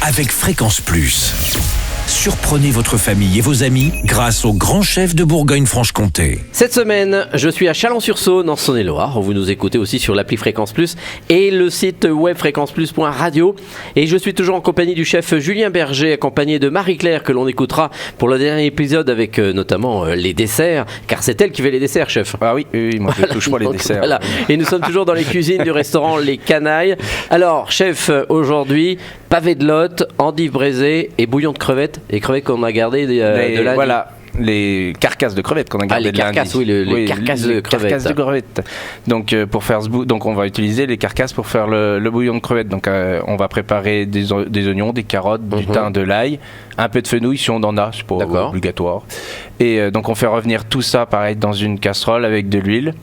avec Fréquence Plus. Surprenez votre famille et vos amis grâce au grand chef de Bourgogne-Franche-Comté. Cette semaine, je suis à Chalon-sur-Saône, en Saône-et-Loire. Vous nous écoutez aussi sur l'appli Fréquence Plus et le site web fréquenceplus.radio. Et je suis toujours en compagnie du chef Julien Berger, accompagné de Marie-Claire, que l'on écoutera pour le dernier épisode avec notamment les desserts, car c'est elle qui fait les desserts, chef. Ah oui, moi je touche pas les desserts. Voilà. Et nous sommes toujours dans les cuisines du restaurant Les Canailles. Alors, chef, aujourd'hui, pavé de lotte, endives braisées et bouillon de crevettes. Les crevettes qu'on a gardées de lundi. Voilà, les carcasses de crevettes qu'on a gardées de lundi. Les carcasses de crevettes. Carcasses de crevettes. Donc, pour faire donc on va utiliser les carcasses pour faire le bouillon de crevettes. Donc, on va préparer des oignons, des carottes, du thym, de l'ail, un peu de fenouil si on en a, c'est pas obligatoire. Et donc, on fait revenir tout ça, pareil, dans une casserole avec de l'huile,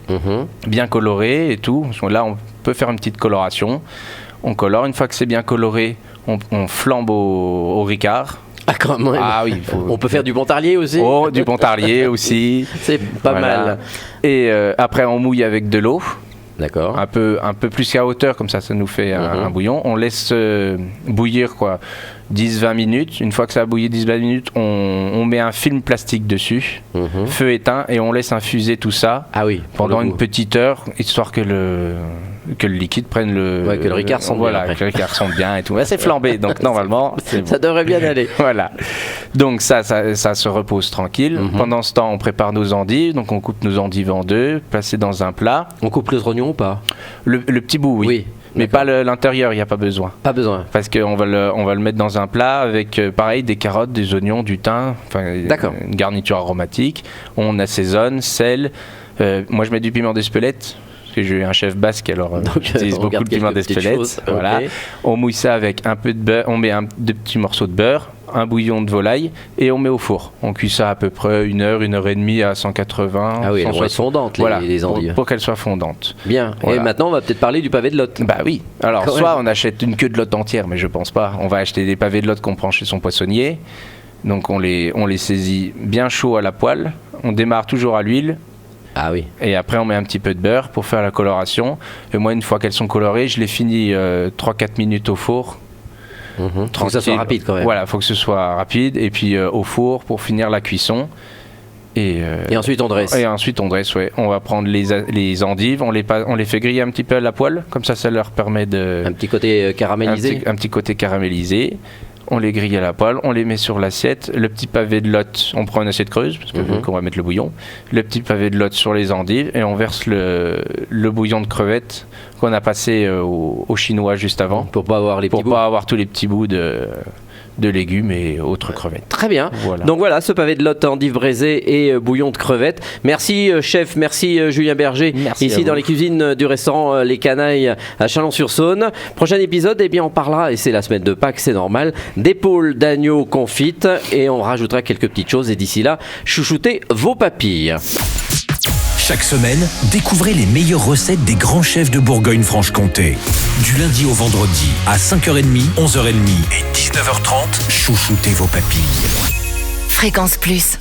bien colorée et tout. Là, on peut faire une petite coloration. On colore. Une fois que c'est bien coloré, on flambe au ricard. Ah, quand même. Ah oui. On peut faire du pontarlier aussi. Oh, du pontarlier aussi. C'est pas mal. Et après, on mouille avec de l'eau. D'accord. Un peu plus qu'à hauteur, comme ça nous fait un bouillon. On laisse bouillir 10-20 minutes. Une fois que ça a bouilli 10-20 minutes, on met un film plastique dessus, feu éteint, et on laisse infuser tout ça pendant une petite heure, histoire que le liquide prenne que le ricard sente bien. Que le ricard sente bien et tout. C'est flambé, donc normalement, ça devrait bien aller. Voilà. Donc ça se repose tranquille. Pendant ce temps, on prépare nos endives. Donc on coupe nos endives en deux, placées dans un plat. On coupe les oignons ou pas? Le petit bout, oui. Mais pas l'intérieur, il n'y a pas besoin. Pas besoin. Parce qu'on va le mettre dans un plat avec, pareil, des carottes, des oignons, du thym, une garniture aromatique. On assaisonne, sel. Moi, je mets du piment d'Espelette, parce que j'ai un chef basque, alors j'utilise beaucoup de piment d'Espelette. Voilà. Okay. On mouille ça avec un peu de beurre, on met deux petits morceaux de beurre, un bouillon de volaille, et on met au four. On cuit ça à peu près 1 heure, 1 heure et demie à 180. Ah oui, elles vont être fondantes, les endives. Pour qu'elles soient fondantes. Bien. Voilà. Et maintenant, on va peut-être parler du pavé de lotte. Bah oui. Alors, soit on achète une queue de lotte entière, mais je pense pas. On va acheter des pavés de lotte qu'on prend chez son poissonnier. Donc, on les saisit bien chaud à la poêle. On démarre toujours à l'huile. Ah oui. Et après, on met un petit peu de beurre pour faire la coloration. Et moi, une fois qu'elles sont colorées, je les finis 3-4 minutes au four. Faut que ça soit rapide quand même. Voilà, faut que ce soit rapide. Et puis au four pour finir la cuisson. Et ensuite on dresse. Et ensuite on dresse, ouais. On va prendre les endives, on les fait griller un petit peu à la poêle. Comme ça leur permet de... Un petit côté caramélisé. Un petit côté caramélisé. On les grille à la poêle, on les met sur l'assiette. Le petit pavé de lotte, on prend une assiette creuse, parce qu'on va mettre le bouillon. Le petit pavé de lotte sur les endives, et on verse le bouillon de crevettes qu'on a passé au chinois juste avant. Pour pas avoir pas avoir tous les petits bouts de légumes et autres crevettes. Très bien. Voilà. Donc voilà, ce pavé de lotte, endives braisées et bouillon de crevettes. Merci chef, merci Julien Berger. Merci ici dans les cuisines du restaurant Les Canailles à Chalon-sur-Saône. Prochain épisode, on parlera, et c'est la semaine de Pâques, c'est normal, d'épaules d'agneau confites, et on rajoutera quelques petites choses, et d'ici là, chouchoutez vos papilles. Chaque semaine, découvrez les meilleures recettes des grands chefs de Bourgogne-Franche-Comté. Du lundi au vendredi, à 5h30, 11h30 et 19h30, chouchoutez vos papilles. Fréquence Plus.